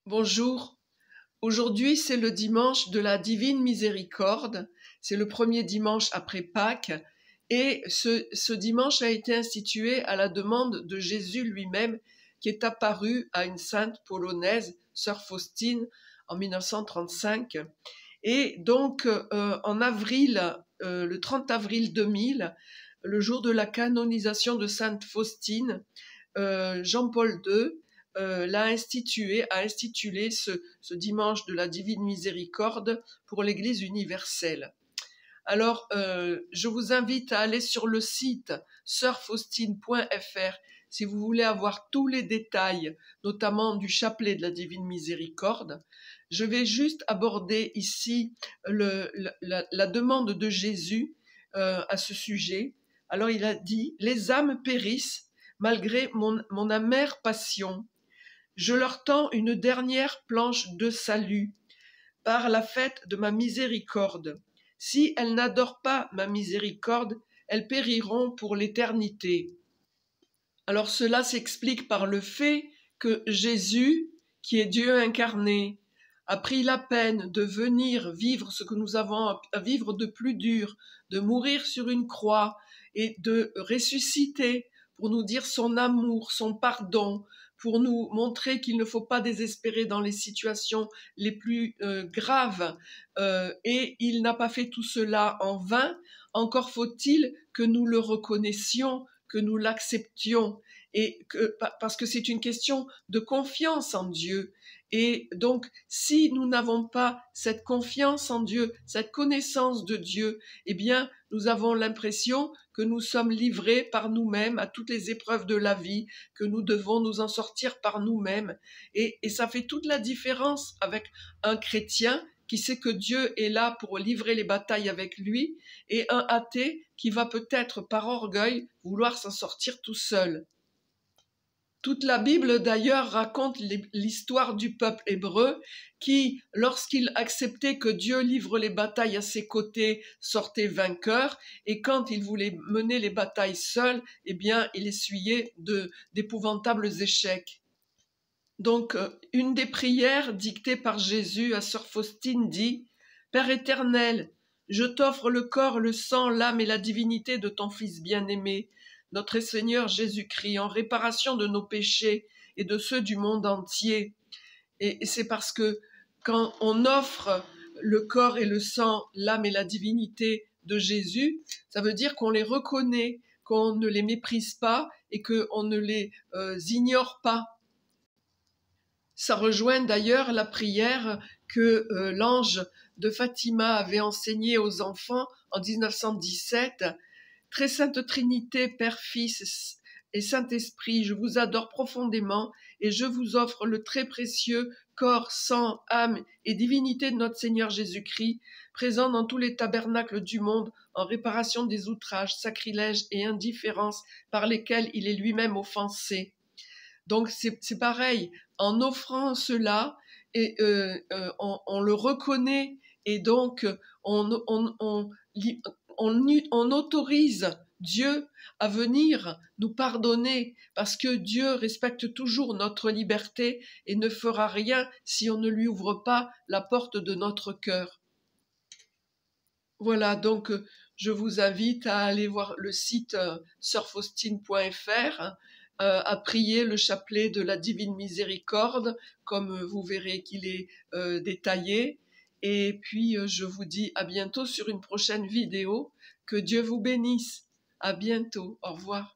Bonjour, aujourd'hui c'est le dimanche de la Divine Miséricorde, c'est le premier dimanche après Pâques et ce dimanche a été institué à la demande de Jésus lui-même qui est apparu à une sainte polonaise, sœur Faustine, en 1935. Et donc en avril, le 30 avril 2000, le jour de la canonisation de sainte Faustine, Jean-Paul II a institué ce dimanche de la Divine Miséricorde pour l'Église universelle. Alors, je vous invite à aller sur le site sœurfaustine.fr si vous voulez avoir tous les détails, notamment du chapelet de la Divine Miséricorde. Je vais juste aborder ici la demande de Jésus à ce sujet. Alors, il a dit « Les âmes périssent malgré mon amère passion. Je leur tends une dernière planche de salut par la fête de ma miséricorde. Si elles n'adorent pas ma miséricorde, elles périront pour l'éternité. » Alors cela s'explique par le fait que Jésus, qui est Dieu incarné, a pris la peine de venir vivre ce que nous avons à vivre de plus dur, de mourir sur une croix et de ressusciter pour nous dire son amour, son pardon, pour nous montrer qu'il ne faut pas désespérer dans les situations les plus graves. Et il n'a pas fait tout cela en vain. Encore faut-il que nous le reconnaissions, que nous l'acceptions, parce que c'est une question de confiance en Dieu. Et donc, si nous n'avons pas cette confiance en Dieu, cette connaissance de Dieu, eh bien, nous avons l'impression que nous sommes livrés par nous-mêmes à toutes les épreuves de la vie, que nous devons nous en sortir par nous-mêmes. Et ça fait toute la différence avec un chrétien qui sait que Dieu est là pour livrer les batailles avec lui, et un athée qui va peut-être par orgueil vouloir s'en sortir tout seul. Toute la Bible d'ailleurs raconte l'histoire du peuple hébreu qui, lorsqu'il acceptait que Dieu livre les batailles à ses côtés, sortait vainqueur, et quand il voulait mener les batailles seul, eh bien, il essuyait d'épouvantables échecs. Donc, une des prières dictées par Jésus à sœur Faustine dit « Père éternel, je t'offre le corps, le sang, l'âme et la divinité de ton Fils bien-aimé, notre Seigneur Jésus-Christ, en réparation de nos péchés et de ceux du monde entier. » Et c'est parce que quand on offre le corps et le sang, l'âme et la divinité de Jésus, ça veut dire qu'on les reconnaît, qu'on ne les méprise pas et qu'on ne les ignore pas. Ça rejoint d'ailleurs la prière que l'ange de Fatima avait enseignée aux enfants en 1917. « Très sainte Trinité, Père, Fils et Saint-Esprit, je vous adore profondément et je vous offre le très précieux corps, sang, âme et divinité de notre Seigneur Jésus-Christ, présent dans tous les tabernacles du monde en réparation des outrages, sacrilèges et indifférences par lesquels il est lui-même offensé. » Donc c'est pareil, en offrant cela, et on le reconnaît et donc on autorise Dieu à venir nous pardonner parce que Dieu respecte toujours notre liberté et ne fera rien si on ne lui ouvre pas la porte de notre cœur. Voilà, donc je vous invite à aller voir le site sœurfaustine.fr, à prier le chapelet de la Divine Miséricorde, comme vous verrez qu'il est détaillé. Et puis je vous dis à bientôt sur une prochaine vidéo. Que Dieu vous bénisse. À bientôt. Au revoir.